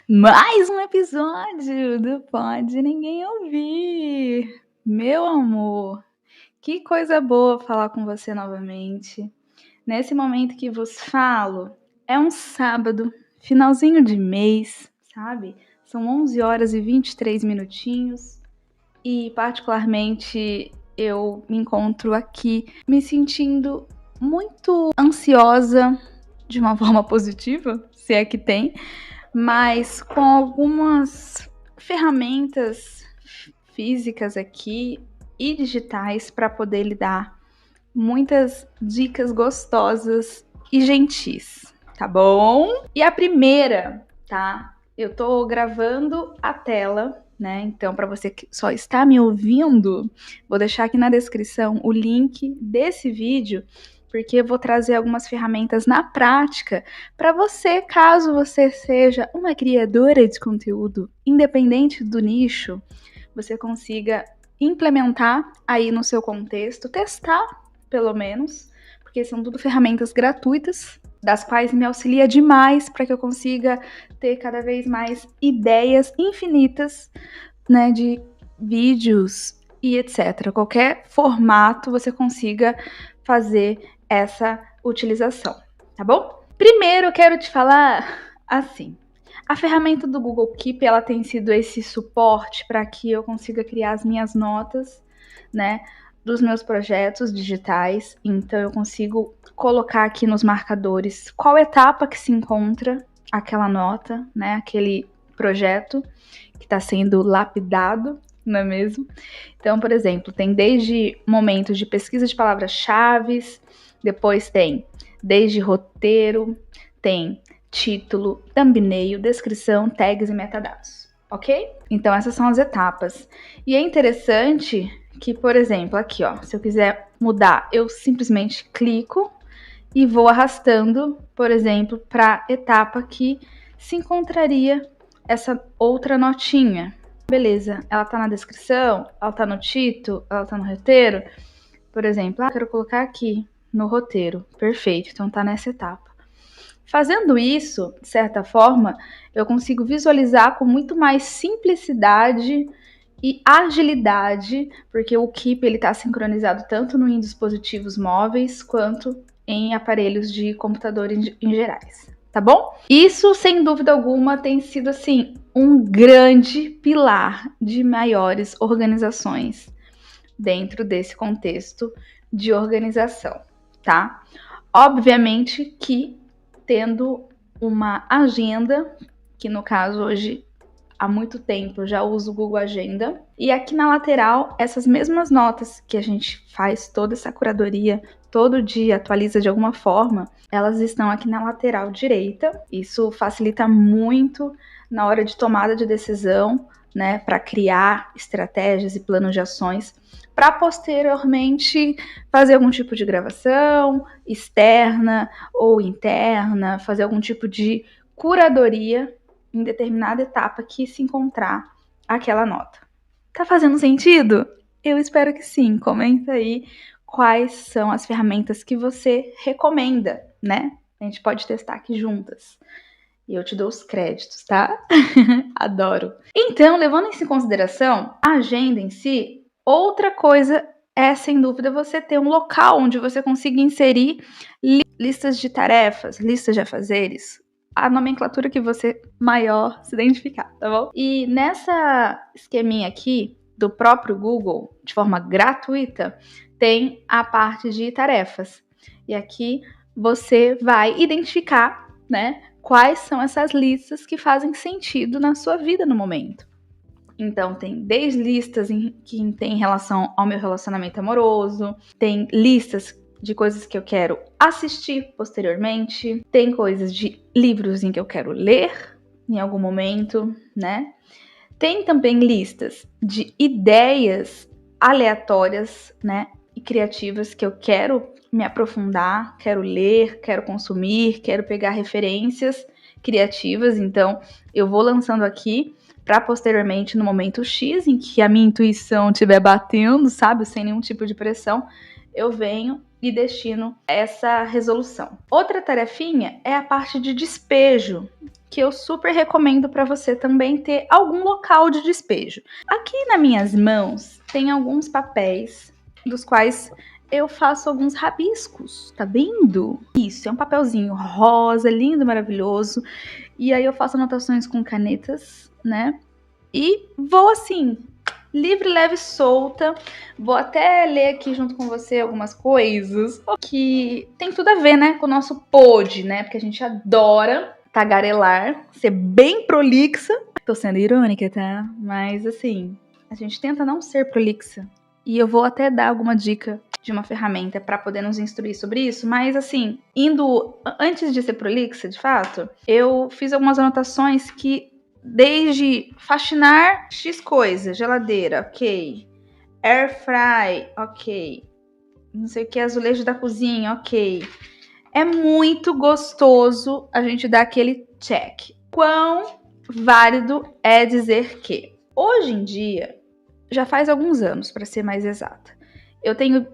Mais um episódio do Pode Ninguém Ouvir. Meu amor, que coisa boa falar com você novamente. Nesse momento que vos falo, é um sábado, finalzinho de mês, sabe? São 11 horas e 23 minutinhos e particularmente eu me encontro aqui me sentindo muito ansiosa de uma forma positiva, se é que tem, mas com algumas ferramentas físicas aqui e digitais para poder lhe dar muitas dicas gostosas e gentis, tá bom? E a primeira, tá? Eu tô gravando a tela, né? Então, para você que só está me ouvindo, vou deixar aqui na descrição o link desse vídeo, porque eu vou trazer algumas ferramentas na prática para você, caso você seja uma criadora de conteúdo, independente do nicho, você consiga implementar aí no seu contexto, testar pelo menos, porque são tudo ferramentas gratuitas, das quais me auxilia demais para que eu consiga ter cada vez mais ideias infinitas, né, de vídeos e etc. Qualquer formato você consiga fazer essa utilização, tá bom? Primeiro eu quero te falar assim, a ferramenta do Google Keep, ela tem sido esse suporte para que eu consiga criar as minhas notas, né, dos meus projetos digitais. Então eu consigo colocar aqui nos marcadores qual etapa que se encontra aquela nota, né, aquele projeto que está sendo lapidado, não é mesmo? Então, por exemplo, tem desde momentos de pesquisa de palavras-chave, depois tem desde roteiro, tem título, thumbnail, descrição, tags e metadados, ok? Então essas são as etapas. E é interessante que, por exemplo, aqui ó, se eu quiser mudar, eu simplesmente clico e vou arrastando, por exemplo, para a etapa que se encontraria essa outra notinha. Beleza, ela tá na descrição, ela tá no título, ela tá no roteiro. Por exemplo, eu quero colocar aqui no roteiro. Perfeito, então tá nessa etapa. Fazendo isso, de certa forma, eu consigo visualizar com muito mais simplicidade e agilidade, porque o Keep ele está sincronizado tanto em dispositivos móveis quanto em aparelhos de computador em gerais, tá bom? Isso, sem dúvida alguma, tem sido assim um grande pilar de maiores organizações dentro desse contexto de organização, tá? Obviamente que tendo uma agenda, que no caso hoje há muito tempo eu já uso o Google Agenda, e aqui na lateral essas mesmas notas que a gente faz toda essa curadoria, todo dia atualiza de alguma forma, elas estão aqui na lateral direita. Isso facilita muito na hora de tomada de decisão, né, para criar estratégias e planos de ações, para posteriormente fazer algum tipo de gravação externa ou interna, fazer algum tipo de curadoria em determinada etapa que se encontrar aquela nota. Tá fazendo sentido? Eu espero que sim. Comenta aí quais são as ferramentas que você recomenda, né? A gente pode testar aqui juntas. E eu te dou os créditos, tá? Adoro. Então, levando isso em consideração, a agenda em si, outra coisa é, sem dúvida, você ter um local onde você consiga inserir listas de tarefas, listas de afazeres, a nomenclatura que você maior se identificar, tá bom? E nessa esqueminha aqui do próprio Google, de forma gratuita, tem a parte de tarefas. E aqui você vai identificar, né, quais são essas listas que fazem sentido na sua vida no momento. Então, tem desde listas que tem relação ao meu relacionamento amoroso, tem listas de coisas que eu quero assistir posteriormente, tem coisas de livros em que eu quero ler em algum momento, né? Tem também listas de ideias aleatórias, né, e criativas que eu quero me aprofundar, quero ler, quero consumir, quero pegar referências criativas. Então, eu vou lançando aqui para posteriormente, no momento X, em que a minha intuição estiver batendo, sabe, sem nenhum tipo de pressão, eu venho e destino essa resolução. Outra tarefinha é a parte de despejo, que eu super recomendo para você também ter algum local de despejo. Aqui nas minhas mãos tem alguns papéis dos quais eu faço alguns rabiscos, tá vendo? Isso, é um papelzinho rosa, lindo, maravilhoso. E aí eu faço anotações com canetas, né? E vou assim, livre, leve, solta. Vou até ler aqui junto com você algumas coisas que tem tudo a ver, né, com o nosso pod, né? Porque a gente adora tagarelar, ser bem prolixa. Tô sendo irônica, tá? Mas assim, a gente tenta não ser prolixa. E eu vou até dar alguma dica de uma ferramenta para poder nos instruir sobre isso, mas assim, antes de ser prolixa, de fato, eu fiz algumas anotações que desde faxinar X coisa, geladeira, ok. Air fry, ok. Não sei o que, azulejo da cozinha, ok. É muito gostoso a gente dar aquele check. Quão válido é dizer que hoje em dia, já faz alguns anos, para ser mais exata, eu tenho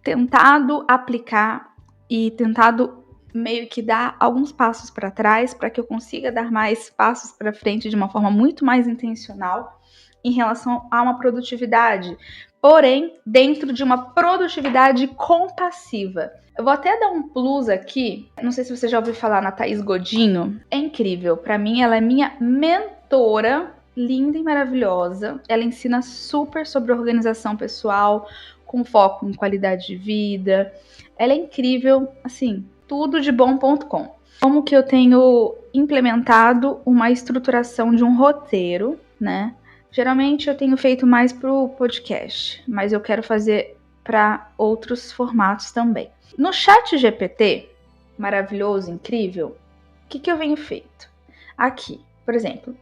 tentado aplicar e tentado meio que dar alguns passos para trás para que eu consiga dar mais passos para frente de uma forma muito mais intencional em relação a uma produtividade, porém dentro de uma produtividade compassiva. Eu vou até dar um plus aqui, não sei se você já ouviu falar na Thaís Godinho, é incrível, para mim ela é minha mentora, linda e maravilhosa, ela ensina super sobre organização pessoal, com foco em qualidade de vida, ela é incrível, assim, tudo de bom.com. Como que eu tenho implementado uma estruturação de um roteiro, né? Geralmente eu tenho feito mais pro podcast, mas eu quero fazer para outros formatos também. No chat GPT, maravilhoso, incrível, o que eu venho feito? Aqui, por exemplo,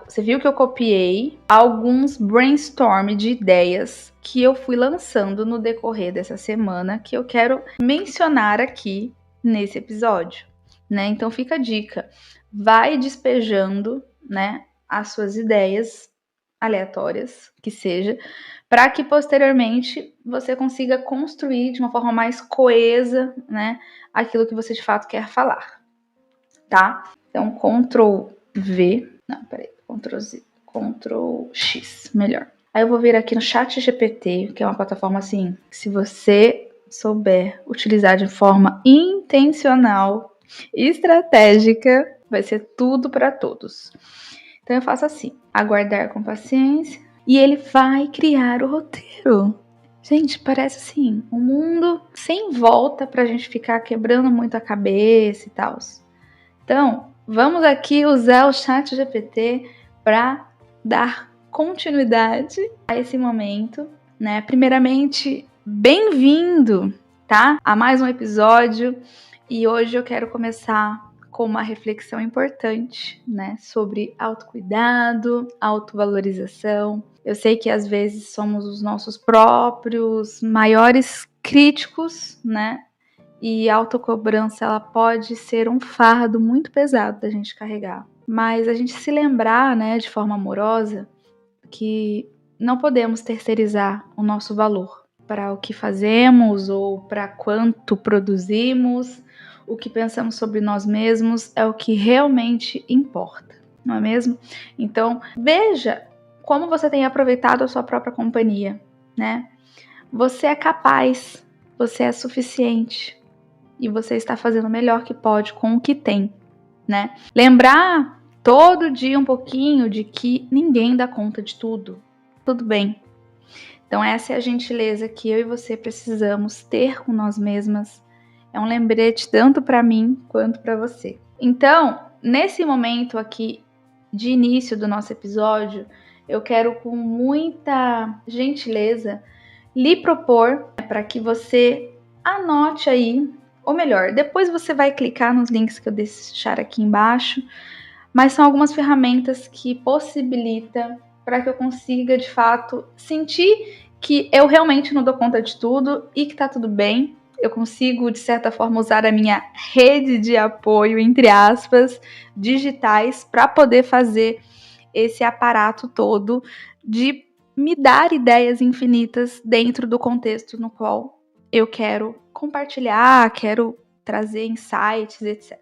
você viu que eu copiei alguns brainstorm de ideias que eu fui lançando no decorrer dessa semana que eu quero mencionar aqui nesse episódio, né? Então fica a dica, vai despejando, né, as suas ideias aleatórias, que seja, para que posteriormente você consiga construir de uma forma mais coesa, né, aquilo que você de fato quer falar, tá? Então, Ctrl V, não, peraí, Ctrl Z, Ctrl X, melhor. Aí eu vou vir aqui no Chat GPT, que é uma plataforma assim, que se você souber utilizar de forma intencional, estratégica, vai ser tudo para todos. Então eu faço assim, aguardar com paciência, e ele vai criar o roteiro. Gente, parece assim, um mundo sem volta pra gente ficar quebrando muito a cabeça e tal. Então, vamos aqui usar o chat GPT para dar continuidade a esse momento, né? Primeiramente, bem-vindo, tá? A mais um episódio, e hoje eu quero começar com uma reflexão importante, né? Sobre autocuidado, autovalorização. Eu sei que às vezes somos os nossos próprios maiores críticos, né? E a autocobrança, ela pode ser um fardo muito pesado da gente carregar. Mas a gente se lembrar, né, de forma amorosa, que não podemos terceirizar o nosso valor para o que fazemos ou para quanto produzimos. O que pensamos sobre nós mesmos é o que realmente importa, não é mesmo? Então, veja como você tem aproveitado a sua própria companhia, né? Você é capaz, você é suficiente. E você está fazendo o melhor que pode com o que tem, né? Lembrar todo dia um pouquinho de que ninguém dá conta de tudo. Tudo bem. Então essa é a gentileza que eu e você precisamos ter com nós mesmas. É um lembrete tanto para mim quanto para você. Então, nesse momento aqui de início do nosso episódio, eu quero com muita gentileza lhe propor para que você anote aí. Ou melhor, depois você vai clicar nos links que eu deixar aqui embaixo, mas são algumas ferramentas que possibilitam para que eu consiga, de fato, sentir que eu realmente não dou conta de tudo e que tá tudo bem. Eu consigo, de certa forma, usar a minha rede de apoio, entre aspas, digitais, para poder fazer esse aparato todo de me dar ideias infinitas dentro do contexto no qual eu quero compartilhar, quero trazer insights, etc.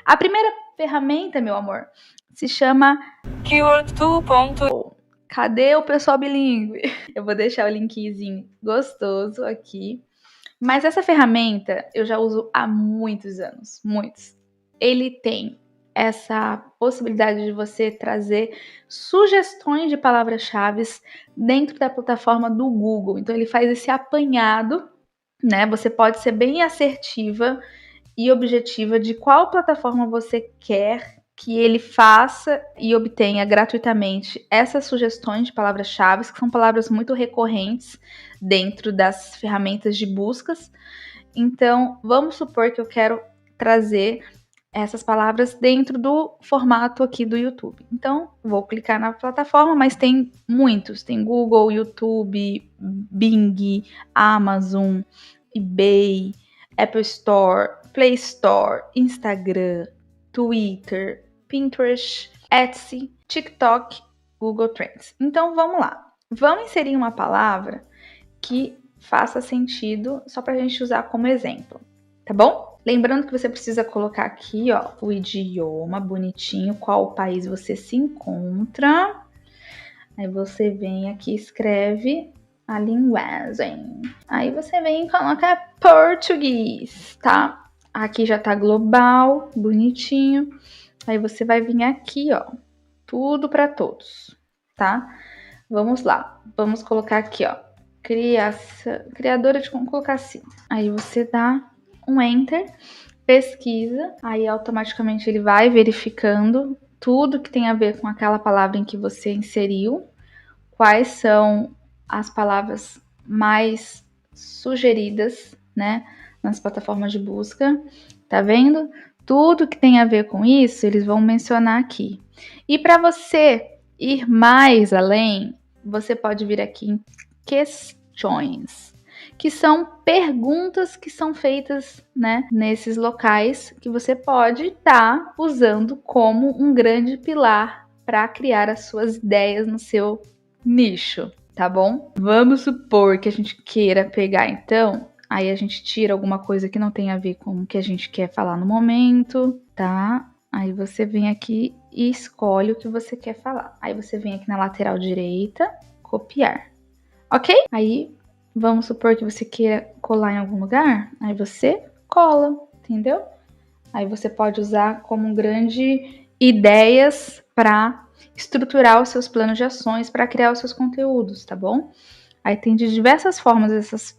A primeira ferramenta, meu amor, se chama Keyword 2.0. Cadê o pessoal bilíngue? Eu vou deixar o linkzinho gostoso aqui. Mas essa ferramenta eu já uso há muitos anos, muitos. Ele tem essa possibilidade de você trazer sugestões de palavras-chave dentro da plataforma do Google. Então ele faz esse apanhado, né? Você pode ser bem assertiva e objetiva de qual plataforma você quer que ele faça e obtenha gratuitamente essas sugestões de palavras-chave, que são palavras muito recorrentes dentro das ferramentas de buscas. Então, vamos supor que eu quero trazer essas palavras dentro do formato aqui do YouTube. Então, vou clicar na plataforma, mas tem muitos. Tem Google, YouTube, Bing, Amazon, eBay, Apple Store, Play Store, Instagram, Twitter, Pinterest, Etsy, TikTok, Google Trends. Então, vamos lá. Vamos inserir uma palavra que faça sentido só para a gente usar como exemplo, tá bom? Lembrando que você precisa colocar aqui, ó, o idioma bonitinho, qual país você se encontra. Aí você vem aqui e escreve a linguagem. Aí você vem e coloca português, tá? Aqui já tá global, bonitinho. Aí você vai vir aqui, ó, tudo para todos, tá? Vamos lá, vamos colocar aqui, ó, criadora de, vamos colocar assim. Aí você dá um enter, pesquisa, aí automaticamente ele vai verificando tudo que tem a ver com aquela palavra em que você inseriu, quais são as palavras mais sugeridas, né, nas plataformas de busca, tá vendo? Tudo que tem a ver com isso, eles vão mencionar aqui. E para você ir mais além, você pode vir aqui em questões, que são perguntas que são feitas, né, nesses locais que você pode estar usando como um grande pilar para criar as suas ideias no seu nicho, tá bom? Vamos supor que a gente queira pegar, então, aí a gente tira alguma coisa que não tem a ver com o que a gente quer falar no momento, tá? Aí você vem aqui e escolhe o que você quer falar. Aí você vem aqui na lateral direita, copiar, ok? Aí vamos supor que você queira colar em algum lugar, aí você cola, entendeu? Aí você pode usar como grande ideias para estruturar os seus planos de ações, para criar os seus conteúdos, tá bom? Aí tem de diversas formas essas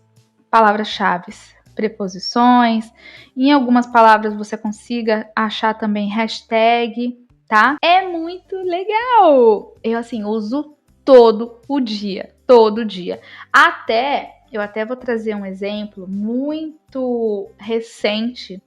palavras-chave, preposições. Em algumas palavras você consiga achar também hashtag, tá? É muito legal! Eu, assim, uso todo dia. Eu até vou trazer um exemplo muito recente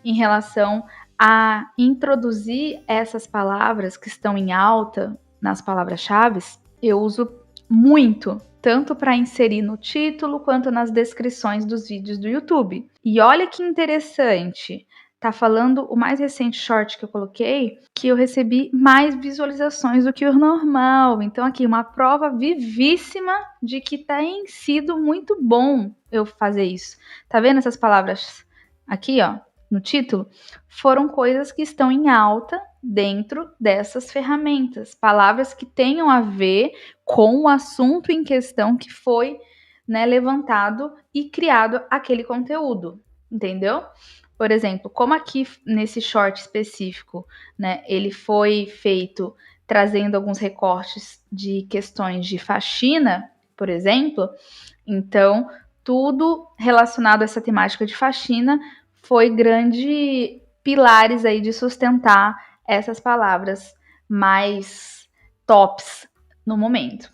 em relação a introduzir essas palavras que estão em alta nas palavras-chave. Eu uso muito, tanto para inserir no título quanto nas descrições dos vídeos do YouTube. E olha que interessante, tá falando o mais recente short que eu coloquei, que eu recebi mais visualizações do que o normal. Então aqui, uma prova vivíssima de que tem sido muito bom eu fazer isso. Tá vendo essas palavras aqui, ó, no título? Foram coisas que estão em alta dentro dessas ferramentas. Palavras que tenham a ver com o assunto em questão que foi, né, levantado e criado aquele conteúdo, entendeu? Por exemplo, como aqui nesse short específico, né, ele foi feito trazendo alguns recortes de questões de faxina, por exemplo, então tudo relacionado a essa temática de faxina foi grande pilares aí de sustentar essas palavras mais tops no momento,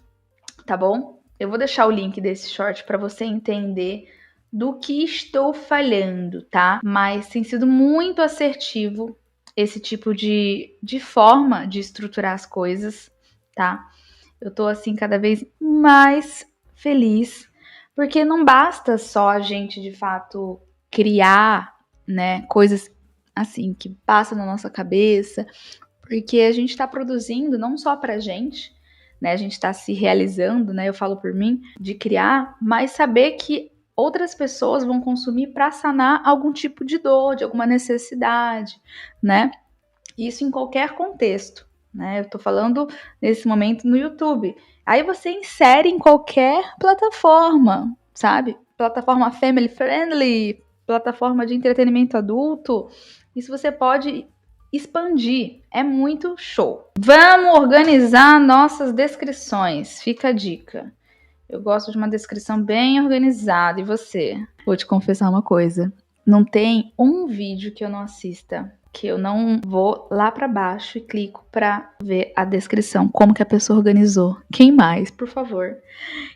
tá bom? Eu vou deixar o link desse short para você entender do que estou falando, tá? Mas tem sido muito assertivo esse tipo de forma de estruturar as coisas, tá? Eu tô, assim, cada vez mais feliz, porque não basta só a gente, de fato, criar, né, coisas, assim, que passam na nossa cabeça, porque a gente tá produzindo não só pra gente, né, a gente tá se realizando, né, eu falo por mim, de criar, mas saber que outras pessoas vão consumir para sanar algum tipo de dor, de alguma necessidade, né? Isso em qualquer contexto, né? Eu tô falando nesse momento no YouTube. Aí você insere em qualquer plataforma, sabe? Plataforma family friendly, plataforma de entretenimento adulto. Isso você pode expandir. É muito show. Vamos organizar nossas descrições. Fica a dica. Eu gosto de uma descrição bem organizada. E você? Vou te confessar uma coisa. Não tem um vídeo que eu não assista que eu não vou lá para baixo e clico para ver a descrição, como que a pessoa organizou. Quem mais, por favor?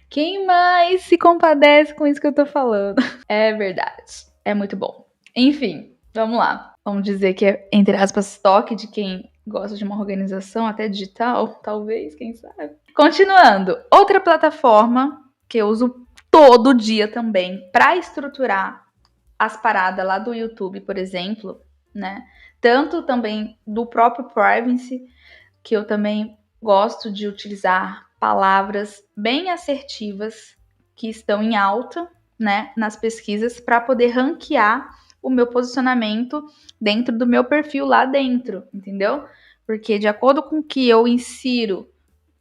Quem mais se compadece com isso que eu tô falando? É verdade. É muito bom. Enfim, vamos lá. Vamos dizer que é, entre aspas, toque de quem gosta de uma organização, até digital, talvez, quem sabe. Continuando, outra plataforma que eu uso todo dia também para estruturar as paradas lá do YouTube, por exemplo, né? Tanto também do próprio Privacy, que eu também gosto de utilizar palavras bem assertivas que estão em alta, né, nas pesquisas para poder ranquear o meu posicionamento dentro do meu perfil lá dentro, entendeu? Porque de acordo com o que eu insiro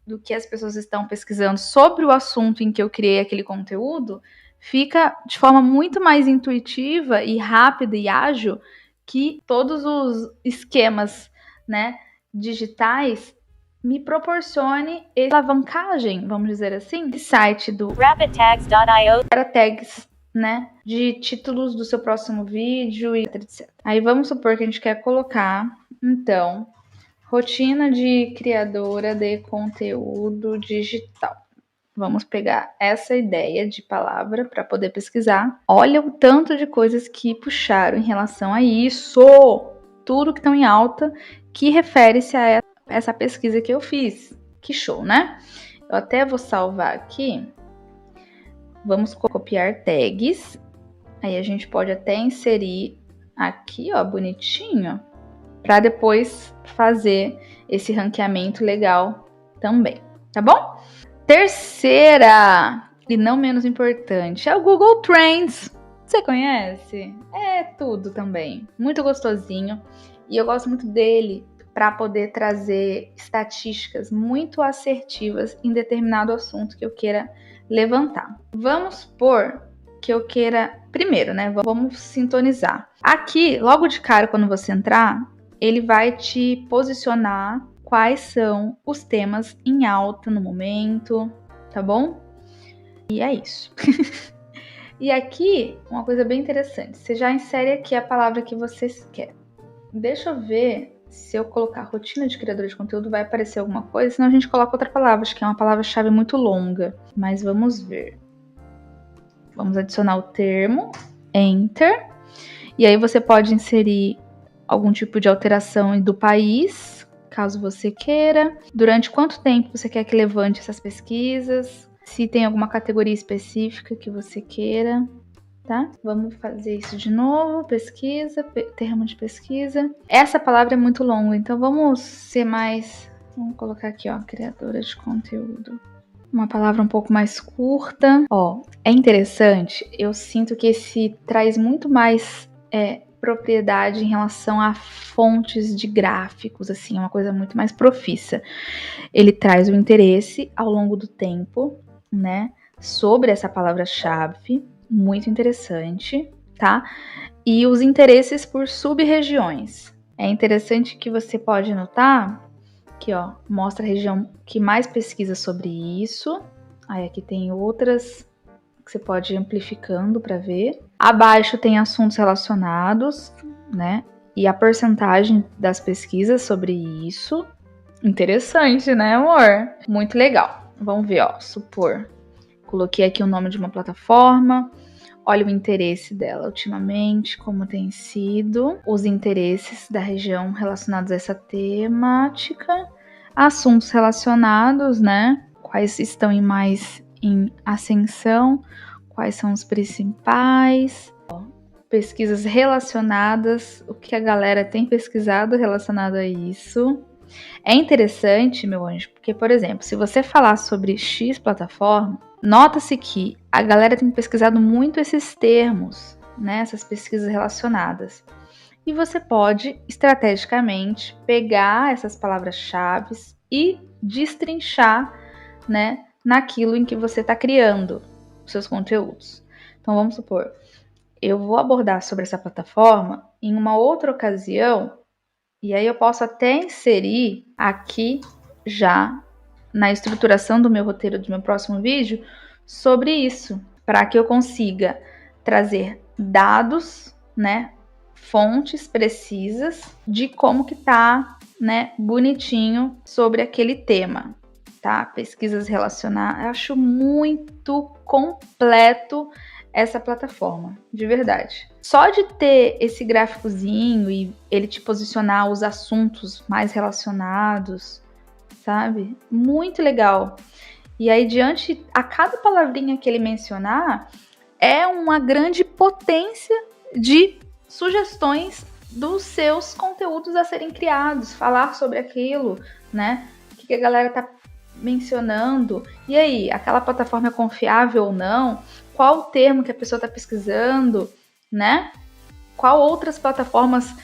do que as pessoas estão pesquisando sobre o assunto em que eu criei aquele conteúdo, fica de forma muito mais intuitiva e rápida e ágil que todos os esquemas, né, digitais me proporcione essa alavancagem, vamos dizer assim, esse site do rapidtags.io para tags, né, de títulos do seu próximo vídeo e etc. Aí vamos supor que a gente quer colocar, então, rotina de criadora de conteúdo digital. Vamos pegar essa ideia de palavra para poder pesquisar. Olha o tanto de coisas que puxaram em relação a isso. Tudo que estão em alta que refere-se a essa pesquisa que eu fiz. Que show, né? Eu até vou salvar aqui. Vamos copiar tags. Aí a gente pode até inserir aqui, ó, bonitinho, para depois fazer esse ranqueamento legal também, tá bom? Terceira, e não menos importante, é o Google Trends. Você conhece? É tudo também. Muito gostosinho. E eu gosto muito dele para poder trazer estatísticas muito assertivas em determinado assunto que eu queira levantar. Vamos supor que eu queira... Primeiro, né? Vamos sintonizar. Aqui, logo de cara, quando você entrar, ele vai te posicionar quais são os temas em alta no momento, tá bom? E é isso. E aqui, uma coisa bem interessante, você já insere aqui a palavra que você quer. Deixa eu ver se eu colocar rotina de criador de conteúdo vai aparecer alguma coisa, senão a gente coloca outra palavra, acho que é uma palavra-chave muito longa, mas vamos ver. Vamos adicionar o termo, Enter, e aí você pode inserir algum tipo de alteração do país, caso você queira. Durante quanto tempo você quer que levante essas pesquisas? Se tem alguma categoria específica que você queira, tá? Vamos fazer isso de novo. Pesquisa, termo de pesquisa. Essa palavra é muito longa, então vamos ser mais... Vamos colocar aqui, ó, criadora de conteúdo. Uma palavra um pouco mais curta. Ó, é interessante. Eu sinto que esse traz muito mais... propriedade em relação a fontes de gráficos, assim, é uma coisa muito mais profissa. Ele traz o interesse ao longo do tempo, né, sobre essa palavra-chave, muito interessante, tá? E os interesses por sub-regiões. É interessante que você pode notar que, ó, mostra a região que mais pesquisa sobre isso. Aí aqui tem outras que você pode ir amplificando para ver. Abaixo tem assuntos relacionados, né? E a porcentagem das pesquisas sobre isso. Interessante, né, amor? Muito legal. Vamos ver, ó. Supor. Coloquei aqui o nome de uma plataforma. Olha o interesse dela ultimamente, como tem sido. Os interesses da região relacionados a essa temática. Assuntos relacionados, né? Quais estão em ascensão, quais são os principais, pesquisas relacionadas, o que a galera tem pesquisado relacionado a isso. É interessante, meu anjo, porque, por exemplo, se você falar sobre X plataforma, Nota-se que a galera tem pesquisado muito esses termos, né? Essas pesquisas relacionadas. E você pode, estrategicamente, pegar essas palavras-chave e destrinchar, né, naquilo em que você está criando os seus conteúdos. Então, vamos supor, eu vou abordar sobre essa plataforma em uma outra ocasião, e aí eu posso até inserir aqui já na estruturação do meu roteiro do meu próximo vídeo sobre isso, para que eu consiga trazer dados, né, fontes precisas de como que tá, né, bonitinho sobre aquele tema, tá? Pesquisas relacionadas, eu acho muito completo essa plataforma, de verdade. Só de ter esse gráficozinho e ele te posicionar os assuntos mais relacionados, sabe? Muito legal. E aí, diante a cada palavrinha que ele mencionar, é uma grande potência de sugestões dos seus conteúdos a serem criados, falar sobre aquilo, né? O que a galera tá mencionando. E aí, aquela plataforma é confiável ou não? Qual o termo que a pessoa está pesquisando, né? Qual outras plataformas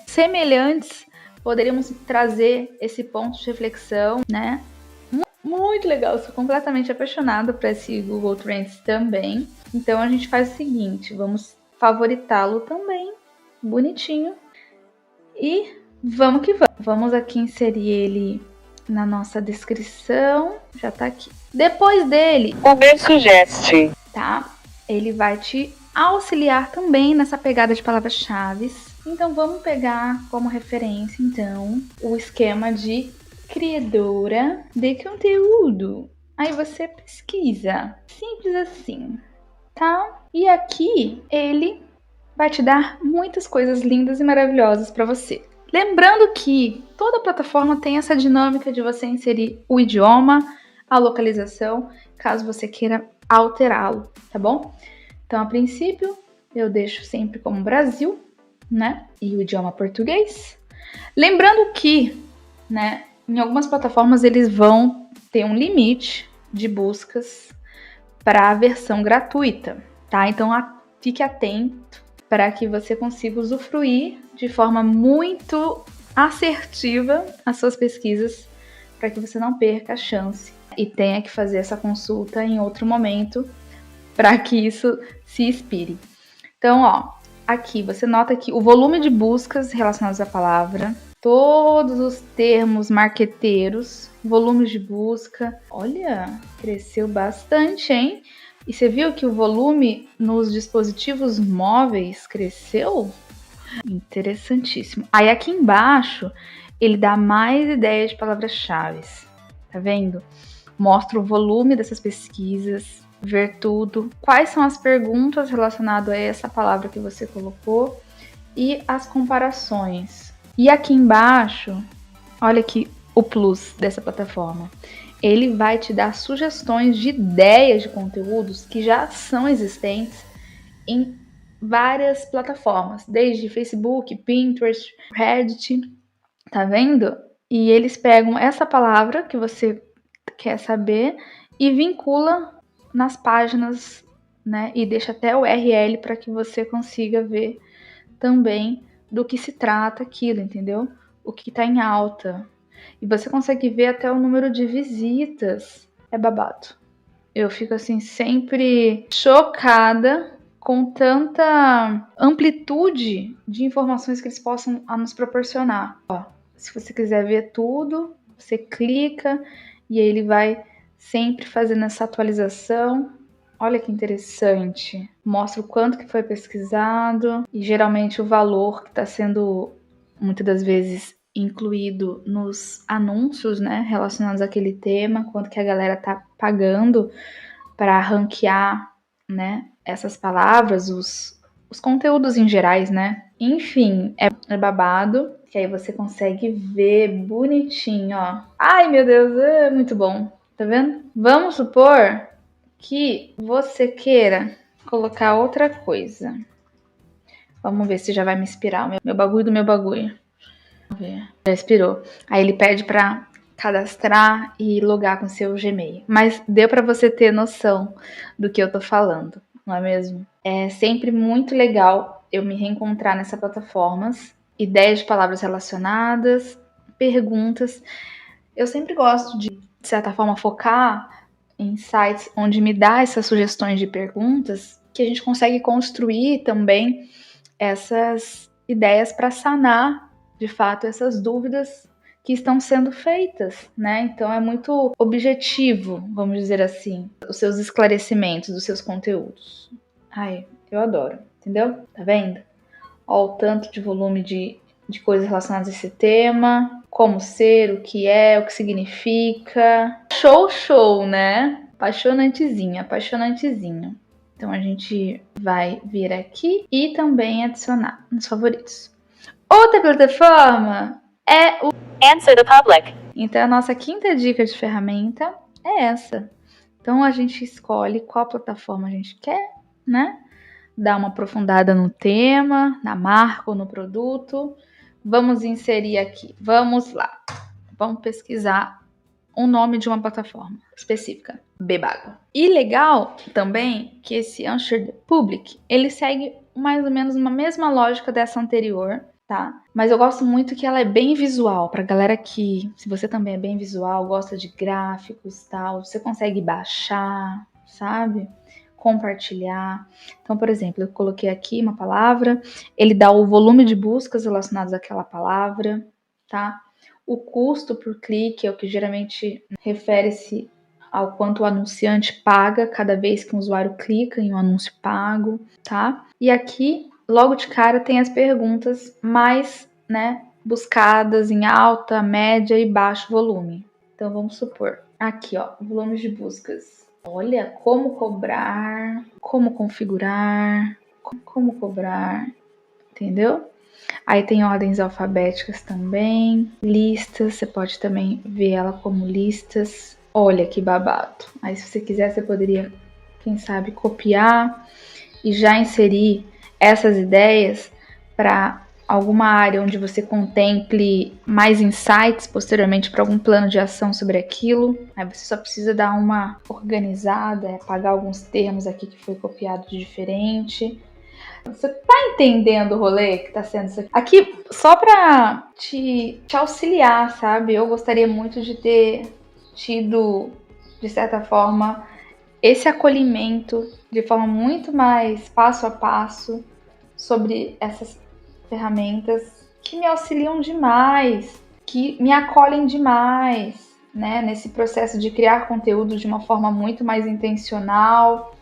semelhantes poderíamos trazer esse ponto de reflexão, né? Muito legal, sou completamente apaixonada por esse Google Trends também. Então a gente faz o seguinte, vamos favoritá-lo também, bonitinho. E vamos que vamos. Vamos aqui inserir ele na nossa descrição, já tá aqui. Depois dele, Uber Suggest, tá? Ele vai te auxiliar também nessa pegada de palavras-chave. Então vamos pegar como referência, então, o esquema de criadora de conteúdo. Aí você pesquisa. Simples assim, tá? E aqui ele vai te dar muitas coisas lindas e maravilhosas para você. Lembrando que toda plataforma tem essa dinâmica de você inserir o idioma, a localização, caso você queira alterá-lo, tá bom? Então, a princípio, eu deixo sempre como Brasil, né? E o idioma português. Lembrando que, né, em algumas plataformas eles vão ter um limite de buscas para a versão gratuita, tá? Então, fique atento para que você consiga usufruir de forma muito assertiva as suas pesquisas, para que você não perca a chance e tenha que fazer essa consulta em outro momento para que isso se expire. Então, ó, aqui você nota que o volume de buscas relacionadas à palavra, todos os termos marqueteiros, volumes de busca, olha, cresceu bastante, hein? E você viu que o volume nos dispositivos móveis cresceu? Interessantíssimo. Aí aqui embaixo, ele dá mais ideias de palavras-chave, tá vendo? Mostra o volume dessas pesquisas, ver tudo, quais são as perguntas relacionadas a essa palavra que você colocou e as comparações. E aqui embaixo, olha aqui o plus dessa plataforma. Ele vai te dar sugestões de ideias de conteúdos que já são existentes em várias plataformas, desde Facebook, Pinterest, Reddit, tá vendo? E eles pegam essa palavra que você quer saber e vincula nas páginas, né? E deixa até o URL para que você consiga ver também do que se trata aquilo, entendeu? O que está em alta. E você consegue ver até o número de visitas. É babado. Eu fico assim sempre chocada com tanta amplitude de informações que eles possam nos proporcionar. Ó, se você quiser ver tudo, você clica e aí ele vai sempre fazendo essa atualização. Olha que interessante. Mostra o quanto que foi pesquisado e geralmente o valor que está sendo muitas das vezes incluído nos anúncios, né, relacionados àquele tema, quanto que a galera tá pagando para ranquear, né, essas palavras, os conteúdos em gerais, né? Enfim, é babado, que aí você consegue ver bonitinho, ó. Ai, meu Deus, é muito bom. Tá vendo? Vamos supor que você queira colocar outra coisa. Vamos ver se já vai me inspirar. Meu bagulho do meu bagulho. Vamos ver. Já inspirou. Aí ele pede pra cadastrar e logar com seu Gmail. Mas deu para você ter noção do que eu tô falando, não é mesmo? É sempre muito legal eu me reencontrar nessas plataformas, ideias de palavras relacionadas, perguntas. Eu sempre gosto de certa forma, focar em sites onde me dá essas sugestões de perguntas, que a gente consegue construir também essas ideias para sanar, de fato, essas dúvidas que estão sendo feitas, né? Então é muito objetivo, vamos dizer assim, os seus esclarecimentos dos seus conteúdos. Ai, eu adoro, entendeu? Tá vendo? Ó, o tanto de volume de coisas relacionadas a esse tema, como ser, o que significa. Show, né? Apaixonantezinho. Então a gente vai vir aqui e também adicionar nos favoritos. Outra plataforma é o Answer the Public. Então a nossa quinta dica de ferramenta é essa. Então a gente escolhe qual plataforma a gente quer, né? Dá uma aprofundada no tema, na marca ou no produto. Vamos inserir aqui. Vamos lá. Vamos pesquisar o nome de uma plataforma específica. Bebago. E legal também que esse Answer the Public, ele segue mais ou menos uma mesma lógica dessa anterior, tá? Mas eu gosto muito que ela é bem visual, pra galera que, se você também é bem visual, gosta de gráficos e tal, você consegue baixar, sabe? Compartilhar. Então, por exemplo, eu coloquei aqui uma palavra, ele dá o volume de buscas relacionadas àquela palavra, tá? O custo por clique é o que geralmente refere-se ao quanto o anunciante paga cada vez que um usuário clica em um anúncio pago, tá? E aqui, logo de cara, tem as perguntas mais, né, buscadas em alta, média e baixo volume. Então, vamos supor, aqui, ó, volume de buscas. Olha, como cobrar, como configurar, como cobrar, entendeu? Aí tem ordens alfabéticas também, listas, você pode também ver ela como listas. Olha que babado. Aí se você quiser, você poderia, quem sabe, copiar e já inserir essas ideias para alguma área onde você contemple mais insights posteriormente para algum plano de ação sobre aquilo. Aí você só precisa dar uma organizada, apagar alguns termos aqui que foi copiado de diferente. Você tá entendendo o rolê que tá sendo isso aqui? Aqui, só pra te auxiliar, sabe? Eu gostaria muito de ter tido, de certa forma, esse acolhimento de forma muito mais passo a passo sobre essas ferramentas que me auxiliam demais, que me acolhem demais, né? Nesse processo de criar conteúdo de uma forma muito mais intencional,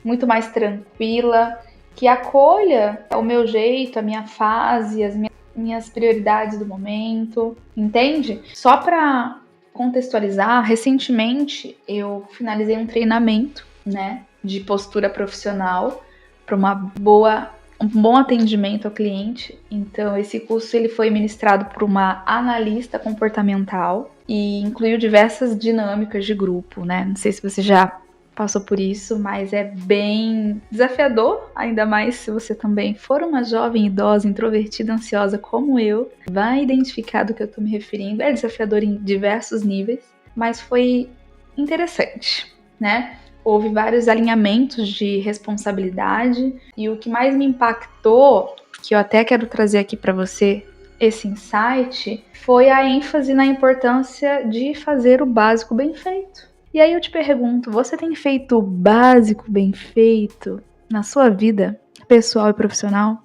muito mais tranquila, que acolha o meu jeito, a minha fase, as minhas prioridades do momento, entende? Só para contextualizar, recentemente eu finalizei um treinamento, né, de postura profissional para um bom atendimento ao cliente. Então esse curso ele foi ministrado por uma analista comportamental e incluiu diversas dinâmicas de grupo, né? Não sei se você já passou por isso, mas é bem desafiador, ainda mais se você também for uma jovem idosa, introvertida, ansiosa como eu, vai identificar do que eu estou me referindo. É desafiador em diversos níveis, mas foi interessante, né? Houve vários alinhamentos de responsabilidade e o que mais me impactou, que eu até quero trazer aqui para você esse insight, foi a ênfase na importância de fazer o básico bem feito. E aí eu te pergunto, você tem feito o básico bem feito na sua vida pessoal e profissional?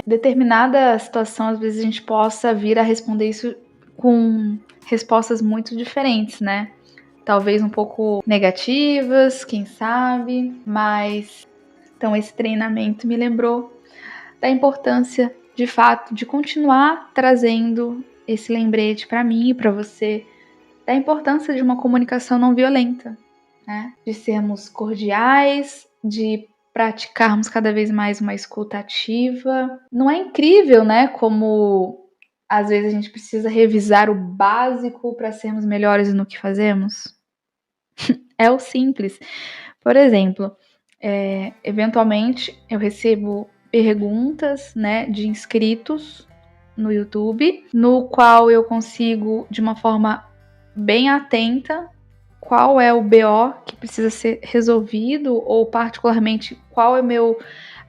Determinada situação, às vezes a gente possa vir a responder isso com respostas muito diferentes, né? Talvez um pouco negativas, quem sabe, mas então esse treinamento me lembrou da importância, de fato, de continuar trazendo esse lembrete para mim e para você, da importância de uma comunicação não violenta, né? De sermos cordiais, de praticarmos cada vez mais uma escuta ativa. Não é incrível, né? Como às vezes a gente precisa revisar o básico para sermos melhores no que fazemos? É o simples. Por exemplo, eventualmente eu recebo perguntas, né, de inscritos no YouTube, no qual eu consigo, de uma forma bem atenta, qual é o BO que precisa ser resolvido, ou particularmente qual é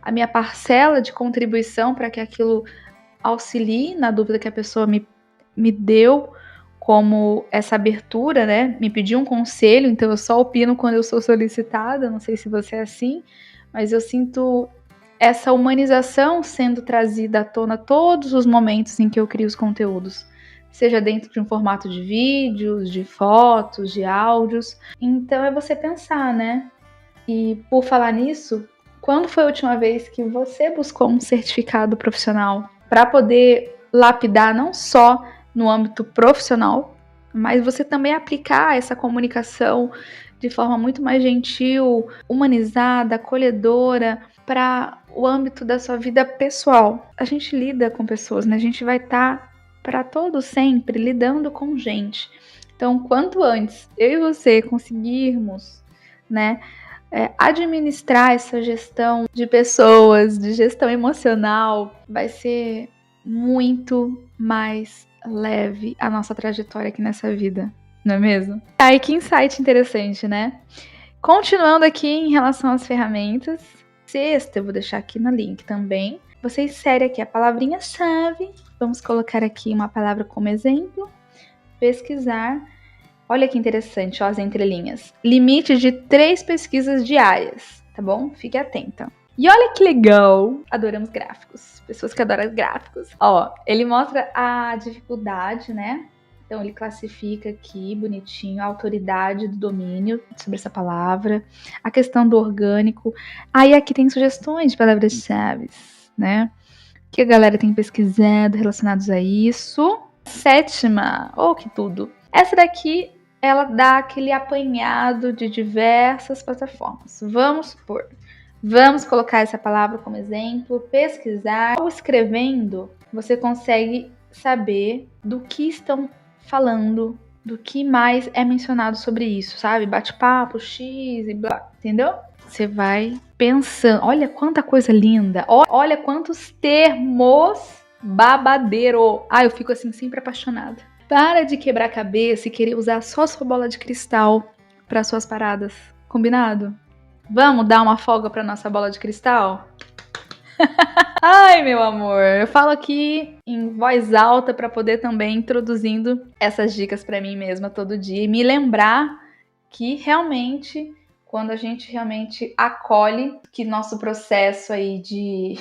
a minha parcela de contribuição para que aquilo auxilie na dúvida que a pessoa me deu, como essa abertura, né? Me pediu um conselho, então eu só opino quando eu sou solicitada, não sei se você é assim, mas eu sinto essa humanização sendo trazida à tona todos os momentos em que eu crio os conteúdos, seja dentro de um formato de vídeos, de fotos, de áudios. Então é você pensar, né? E por falar nisso, quando foi a última vez que você buscou um certificado profissional para poder lapidar não só no âmbito profissional, mas você também aplicar essa comunicação de forma muito mais gentil, humanizada, acolhedora para o âmbito da sua vida pessoal? A gente lida com pessoas, né? A gente vai estar para todo sempre lidando com gente. Então, quanto antes eu e você conseguirmos, né, administrar essa gestão de pessoas, de gestão emocional, vai ser muito mais leve a nossa trajetória aqui nessa vida, não é mesmo? Aí, que insight interessante, né? Continuando aqui em relação às ferramentas, sexta, eu vou deixar aqui no link também. Você insere aqui a palavrinha-chave. Vamos colocar aqui uma palavra como exemplo. Pesquisar. Olha que interessante, ó, as entrelinhas. Limite de 3 pesquisas diárias, tá bom? Fique atenta. E olha que legal! Adoramos gráficos. Pessoas que adoram gráficos. Ó, ele mostra a dificuldade, né? Então, ele classifica aqui, bonitinho, a autoridade do domínio sobre essa palavra, a questão do orgânico. Aí, aqui tem sugestões de palavras-chave, né? Que a galera tem pesquisado relacionados a isso. Sétima, que tudo. Essa daqui, ela dá aquele apanhado de diversas plataformas. Vamos supor, vamos colocar essa palavra como exemplo, pesquisar. Ou escrevendo, você consegue saber do que estão falando, do que mais é mencionado sobre isso, sabe? Bate-papo, X e blá, entendeu? Você vai pensando, olha quanta coisa linda, olha quantos termos babadeiro. Eu fico assim sempre apaixonada. Para de quebrar a cabeça e querer usar só sua bola de cristal para suas paradas, combinado? Vamos dar uma folga para nossa bola de cristal? Ai, meu amor, eu falo aqui em voz alta para poder também introduzindo essas dicas para mim mesma todo dia e me lembrar que realmente, quando a gente realmente acolhe que nosso processo aí de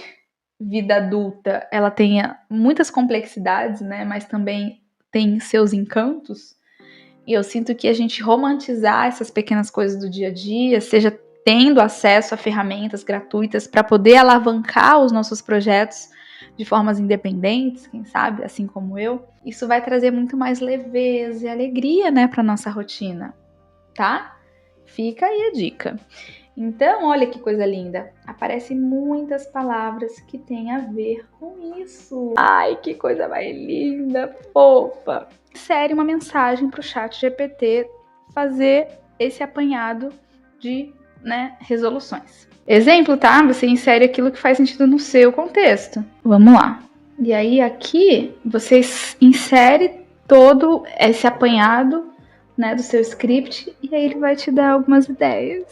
vida adulta, ela tenha muitas complexidades, né, mas também tem seus encantos, e eu sinto que a gente romantizar essas pequenas coisas do dia a dia, seja tendo acesso a ferramentas gratuitas para poder alavancar os nossos projetos de formas independentes, quem sabe, assim como eu, isso vai trazer muito mais leveza e alegria, né, para nossa rotina, tá? Fica aí a dica. Então, olha que coisa linda. Aparecem muitas palavras que têm a ver com isso. Ai, que coisa mais linda, fofa. Insere uma mensagem para o chat GPT fazer esse apanhado de, né, resoluções. Exemplo, tá? Você insere aquilo que faz sentido no seu contexto. Vamos lá. E aí aqui você insere todo esse apanhado, né, do seu script, e aí ele vai te dar algumas ideias.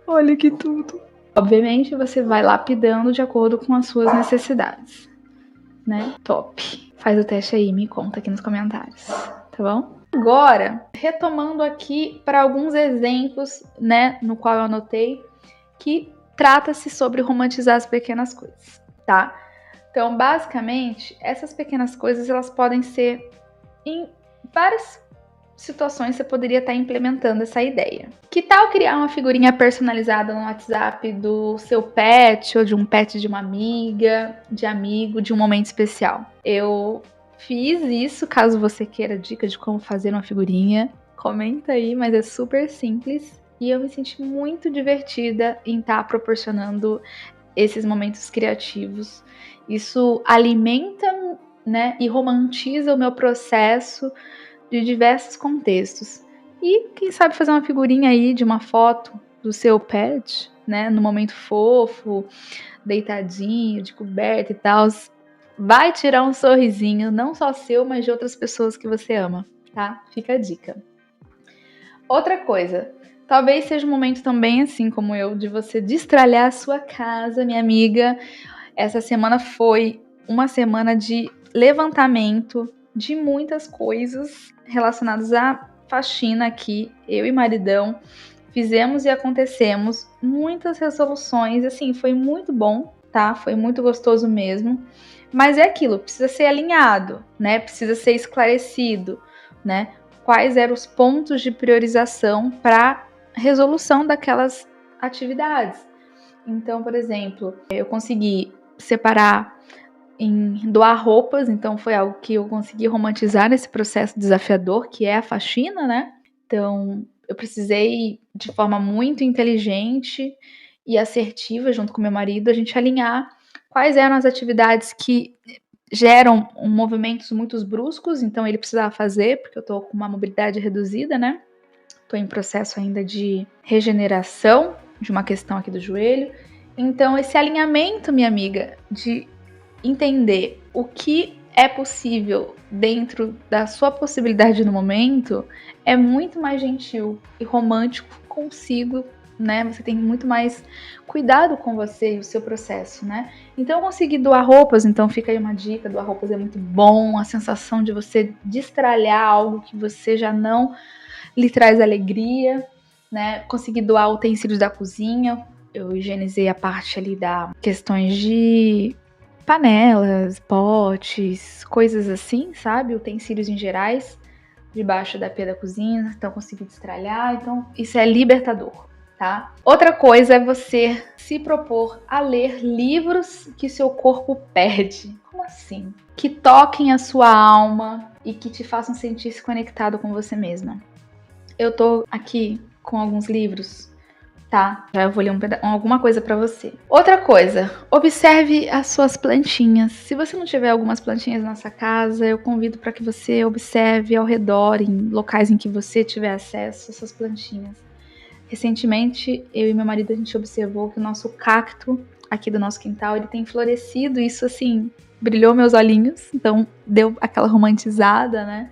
Olha que tudo. Obviamente você vai lapidando de acordo com as suas necessidades, né? Top. Faz o teste aí, me conta aqui nos comentários, tá bom? Agora, retomando aqui para alguns exemplos, né, no qual eu anotei, que trata-se sobre romantizar as pequenas coisas, tá? Então, basicamente, essas pequenas coisas, elas podem ser em várias situações você poderia estar implementando essa ideia. Que tal criar uma figurinha personalizada no WhatsApp do seu pet ou de um pet de uma amiga, de amigo, de um momento especial? Eu fiz isso, caso você queira dica de como fazer uma figurinha, comenta aí, mas é super simples e eu me senti muito divertida em estar proporcionando esses momentos criativos. Isso alimenta, né, e romantiza o meu processo de diversos contextos. E quem sabe fazer uma figurinha aí de uma foto do seu pet, né, no momento fofo, deitadinho, de coberta e tal. vai tirar um sorrisinho, não só seu, mas de outras pessoas que você ama, tá? Fica a dica. Outra coisa, talvez seja um momento também, assim como eu, de você destralhar a sua casa, minha amiga. Essa semana foi uma semana de levantamento de muitas coisas relacionadas à faxina aqui. Eu e maridão fizemos e acontecemos muitas resoluções, assim, foi muito bom, tá? Foi muito gostoso mesmo. Mas é aquilo, precisa ser alinhado, né? Precisa ser esclarecido, né? Quais eram os pontos de priorização para resolução daquelas atividades. Então, por exemplo, eu consegui separar em doar roupas, então foi algo que eu consegui romantizar nesse processo desafiador, que é a faxina, né? Então, eu precisei, de forma muito inteligente e assertiva, junto com meu marido, a gente alinhar quais eram as atividades que geram movimentos muito bruscos, então ele precisava fazer, porque eu tô com uma mobilidade reduzida, né? Tô em processo ainda de regeneração de uma questão aqui do joelho. Então, esse alinhamento, minha amiga, de entender o que é possível dentro da sua possibilidade no momento é muito mais gentil e romântico consigo, né? Você tem muito mais cuidado com você e o seu processo, né? Então, eu consegui doar roupas, então fica aí uma dica, doar roupas é muito bom, a sensação de você destralhar algo que você já não lhe traz alegria, né? Consegui doar utensílios da cozinha, eu higienizei a parte ali da questões de panelas, potes, coisas assim, sabe? Utensílios em gerais, debaixo da pia da cozinha, então consegui destralhar, então isso é libertador, tá? Outra coisa é você se propor a ler livros que seu corpo perde. Como assim? Que toquem a sua alma e que te façam sentir-se conectado com você mesma. Eu tô aqui com alguns livros, tá? Já eu vou ler alguma coisa pra você. Outra coisa, observe as suas plantinhas. Se você não tiver algumas plantinhas na sua casa, eu convido para que você observe ao redor, em locais em que você tiver acesso, essas plantinhas. Recentemente, eu e meu marido, a gente observou que o nosso cacto aqui do nosso quintal, ele tem florescido. Isso, assim, brilhou meus olhinhos. Então, deu aquela romantizada, né?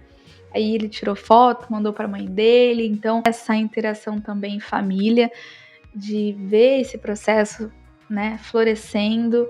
Aí ele tirou foto, mandou para a mãe dele. Então, essa interação também em família, de ver esse processo, né, florescendo.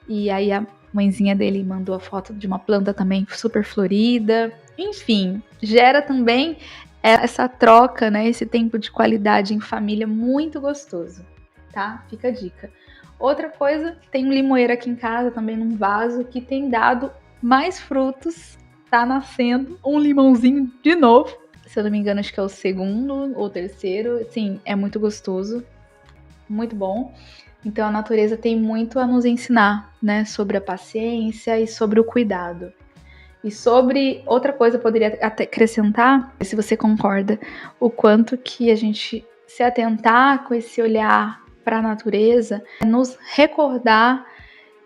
E aí a mãezinha dele mandou a foto de uma planta também super florida. Enfim, gera também essa troca, né, esse tempo de qualidade em família muito gostoso, tá? Fica a dica. Outra coisa, tem um limoeiro aqui em casa também num vaso que tem dado mais frutos, tá nascendo um limãozinho de novo. Se eu não me engano, acho que é o segundo ou terceiro. Assim, é muito gostoso, muito bom. Então a natureza tem muito a nos ensinar, né, sobre a paciência e sobre o cuidado. E sobre outra coisa, eu poderia até acrescentar, se você concorda, o quanto que a gente se atentar com esse olhar para a natureza, é nos recordar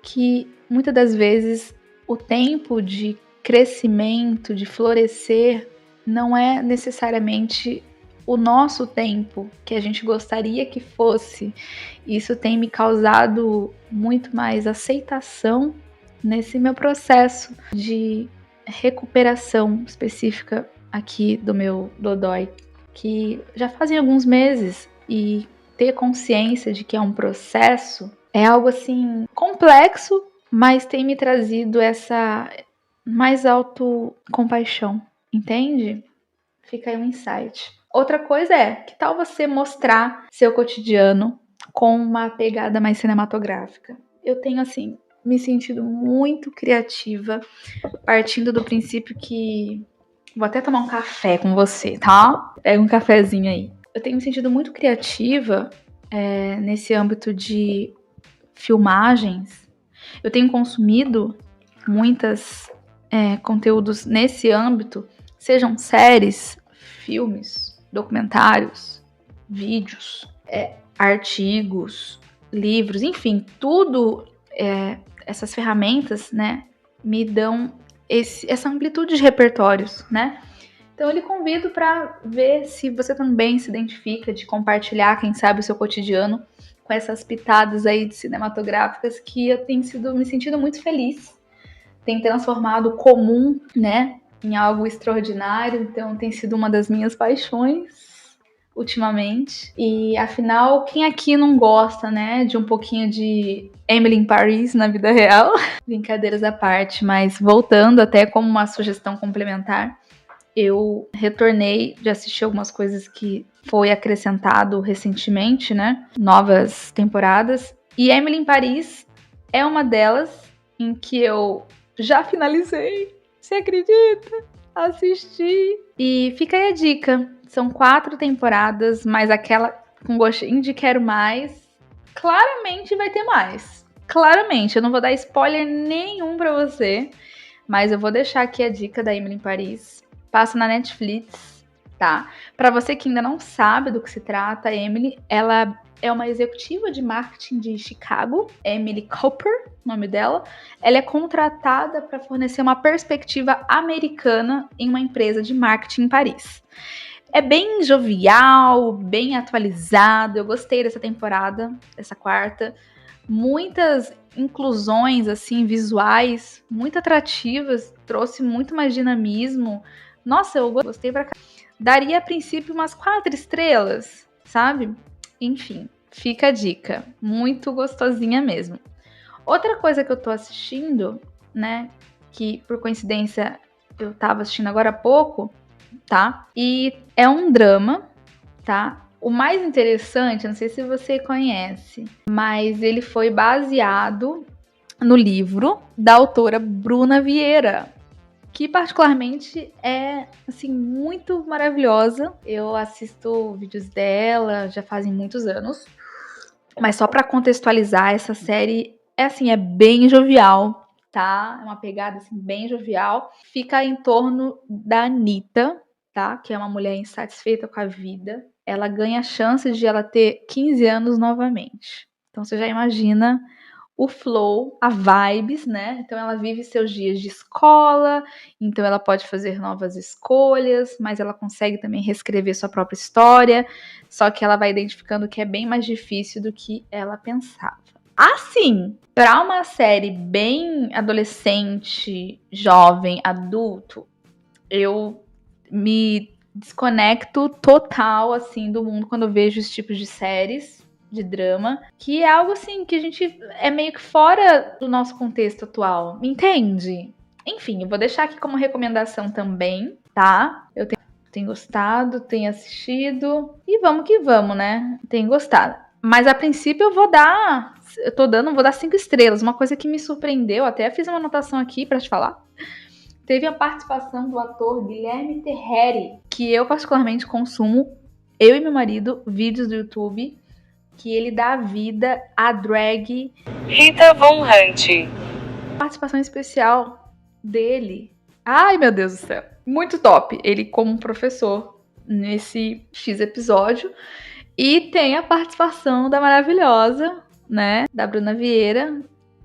que muitas das vezes o tempo de crescimento, de florescer, não é necessariamente o nosso tempo que a gente gostaria que fosse. Isso tem me causado muito mais aceitação nesse meu processo de recuperação específica aqui do meu dodói, que já fazem alguns meses, e ter consciência de que é um processo é algo assim complexo, mas tem me trazido essa mais autocompaixão, entende? Fica aí um insight. Outra coisa é, que tal você mostrar seu cotidiano com uma pegada mais cinematográfica? Eu tenho, assim, me sentido muito criativa, partindo do princípio que... Vou até tomar um café com você, tá? Pega um cafezinho aí. Eu tenho me sentido muito criativa nesse âmbito de filmagens. Eu tenho consumido muitos conteúdos nesse âmbito, sejam séries, filmes, documentários, vídeos, artigos, livros, enfim, tudo essas ferramentas, né, me dão essa amplitude de repertórios, né? Então eu lhe convido para ver se você também se identifica, de compartilhar, quem sabe, o seu cotidiano com essas pitadas aí de cinematográficas, que eu tenho me sentido muito feliz, tem transformado o comum, né, em algo extraordinário. Então tem sido uma das minhas paixões ultimamente. E afinal, quem aqui não gosta, né, de um pouquinho de Emily in Paris na vida real? Brincadeiras à parte, mas voltando até como uma sugestão complementar, eu retornei de assistir algumas coisas que foi acrescentado recentemente, né? Novas temporadas. E Emily in Paris é uma delas em que eu já finalizei. Você acredita? Assisti. E fica aí a dica. São 4 temporadas, mas aquela com gostinho de quero mais. Claramente vai ter mais. Claramente. Eu não vou dar spoiler nenhum pra você. Mas eu vou deixar aqui a dica da Emily in Paris. Passa na Netflix, tá? Pra você que ainda não sabe do que se trata, a Emily, ela é uma executiva de marketing de Chicago, Emily Cooper, nome dela. Ela é contratada para fornecer uma perspectiva americana em uma empresa de marketing em Paris. É bem jovial, bem atualizado. Eu gostei dessa temporada, dessa 4ª. Muitas inclusões assim visuais, muito atrativas, trouxe muito mais dinamismo. Nossa, eu gostei pra cá. Daria a princípio umas 4 estrelas, sabe? Enfim, fica a dica. Muito gostosinha mesmo. Outra coisa que eu tô assistindo, né, que por coincidência eu tava assistindo agora há pouco, tá? E é um drama, tá? O mais interessante, não sei se você conhece, mas ele foi baseado no livro da autora Bruna Vieira, que particularmente é, assim, muito maravilhosa. Eu assisto vídeos dela já fazem muitos anos, mas só para contextualizar, essa série é assim, é bem jovial, tá? É uma pegada assim bem jovial. Fica em torno da Anitta, tá? Que é uma mulher insatisfeita com a vida. Ela ganha chances de ela ter 15 anos novamente. Então você já imagina o flow, a vibes, né? Então ela vive seus dias de escola, então ela pode fazer novas escolhas, mas ela consegue também reescrever sua própria história, só que ela vai identificando que é bem mais difícil do que ela pensava. Assim, para uma série bem adolescente, jovem, adulto, eu me desconecto total assim do mundo quando eu vejo esse tipo de séries de drama, que é algo assim que a gente é meio que fora do nosso contexto atual, entende? Enfim, eu vou deixar aqui como recomendação também, tá? Eu tenho gostado, tenho assistido e vamos que vamos, né? Tenho gostado. Mas a princípio vou dar 5 estrelas, uma coisa que me surpreendeu, até fiz uma anotação aqui pra te falar. Teve a participação do ator Guilherme Terreri, que eu particularmente consumo, eu e meu marido, vídeos do YouTube, que ele dá vida à drag Rita Von Hunt. Participação especial dele. Ai, meu Deus do céu. Muito top. Ele como um professor nesse X episódio. E tem a participação da maravilhosa, né, da Bruna Vieira.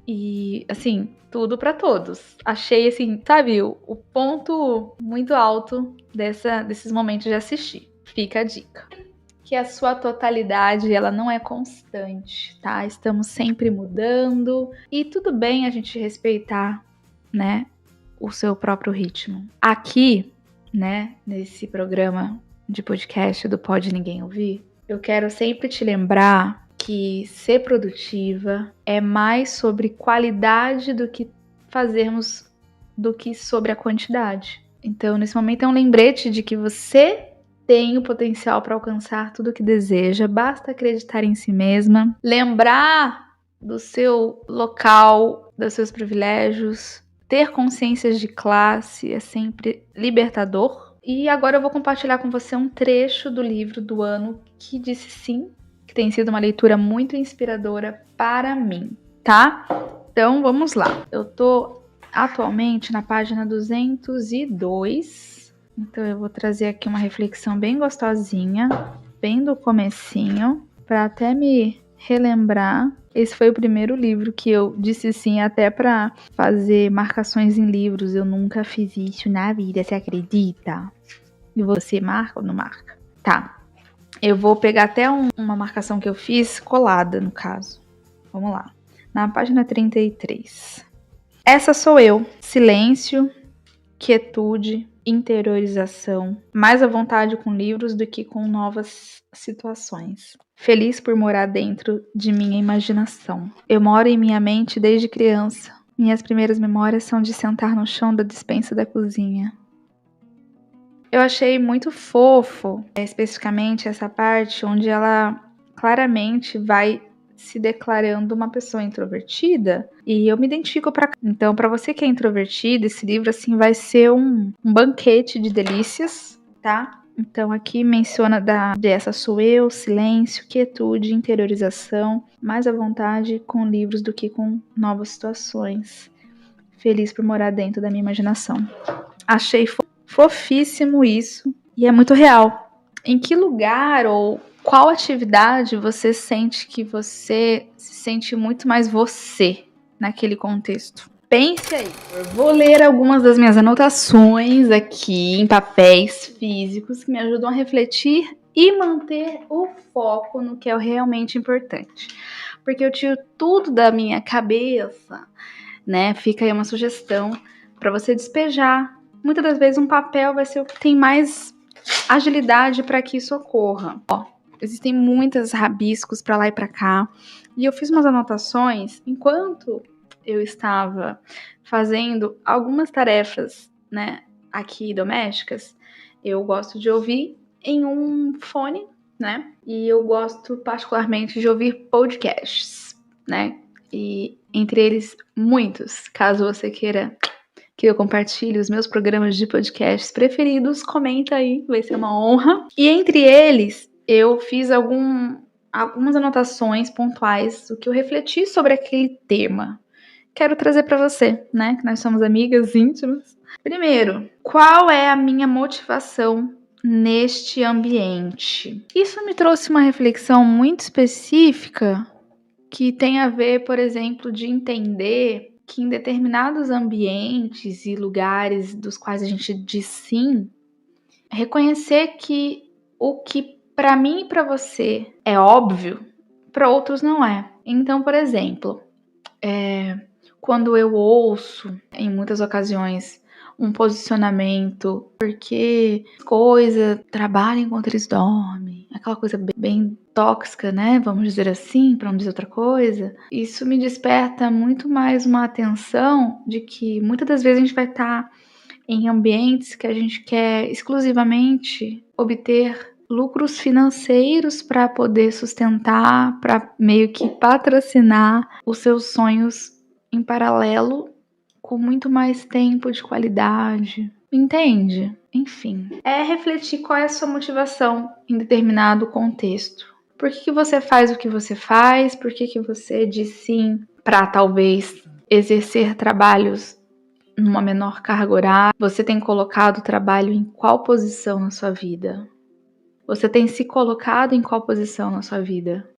E, assim, tudo pra todos. Achei, assim, sabe, o ponto muito alto desses momentos de assistir. Fica a dica. Que a sua totalidade, ela não é constante, tá? Estamos sempre mudando. E tudo bem a gente respeitar, né, o seu próprio ritmo. Aqui, né, nesse programa de podcast do Pode Ninguém Ouvir, eu quero sempre te lembrar que ser produtiva é mais sobre qualidade do que fazermos do que sobre a quantidade. Então, nesse momento é um lembrete de que você tem o potencial para alcançar tudo o que deseja, basta acreditar em si mesma, lembrar do seu local, dos seus privilégios, ter consciências de classe é sempre libertador. E agora eu vou compartilhar com você um trecho do livro do ano que disse sim, que tem sido uma leitura muito inspiradora para mim, tá? Então vamos lá. Eu tô atualmente na página 202. Então eu vou trazer aqui uma reflexão bem gostosinha, bem do comecinho, para até me relembrar. Esse foi o primeiro livro que eu disse sim até para fazer marcações em livros. Eu nunca fiz isso na vida, você acredita? E você marca ou não marca? Tá. Eu vou pegar até uma marcação que eu fiz colada, no caso. Vamos lá. Na página 33. Essa sou eu. Silêncio, quietude, interiorização. Mais à vontade com livros do que com novas situações. Feliz por morar dentro de minha imaginação. Eu moro em minha mente desde criança. Minhas primeiras memórias são de sentar no chão da despensa da cozinha. Eu achei muito fofo, especificamente essa parte onde ela claramente vai se declarando uma pessoa introvertida, e eu me identifico pra. Então, para você que é introvertido, esse livro assim vai ser um banquete de delícias, tá? Então aqui menciona dessa sou eu, silêncio, quietude, interiorização, mais à vontade com livros do que com novas situações. Feliz por morar dentro da minha imaginação. Achei fofíssimo isso, e é muito real. Em que lugar ou qual atividade você sente que você se sente muito mais você naquele contexto? Pense aí. Eu vou ler algumas das minhas anotações aqui em papéis físicos que me ajudam a refletir e manter o foco no que é realmente importante. Porque eu tiro tudo da minha cabeça, né? Fica aí uma sugestão para você despejar. Muitas das vezes um papel vai ser o que tem mais agilidade para que isso ocorra. Existem muitos rabiscos para lá e para cá, e eu fiz umas anotações enquanto eu estava fazendo algumas tarefas, né, aqui domésticas. Eu gosto de ouvir em um fone, né, e eu gosto particularmente de ouvir podcasts, né, e entre eles muitos, caso você queira que eu compartilhe os meus programas de podcasts preferidos, comenta aí, vai ser uma honra. E entre eles, eu fiz algumas anotações pontuais do que eu refleti sobre aquele tema. Quero trazer para você, né, que nós somos amigas íntimas. Primeiro, qual é a minha motivação neste ambiente? Isso me trouxe uma reflexão muito específica que tem a ver, por exemplo, de entender que em determinados ambientes e lugares dos quais a gente diz sim, reconhecer que o que para mim e para você é óbvio, para outros não é. Então, por exemplo, quando eu ouço, em muitas ocasiões, um posicionamento, porque trabalha enquanto eles dormem, aquela coisa bem tóxica, né? Vamos dizer assim, para não dizer outra coisa. Isso me desperta muito mais uma atenção de que muitas das vezes a gente vai estar em ambientes que a gente quer exclusivamente obter lucros financeiros para poder sustentar, para meio que patrocinar os seus sonhos em paralelo, com muito mais tempo de qualidade. Entende? Enfim, é refletir qual é a sua motivação em determinado contexto. Por que você faz o que você faz? Por que você diz sim para talvez exercer trabalhos numa menor carga horária? Você tem colocado o trabalho em qual posição na sua vida? Você tem se colocado em qual posição na sua vida?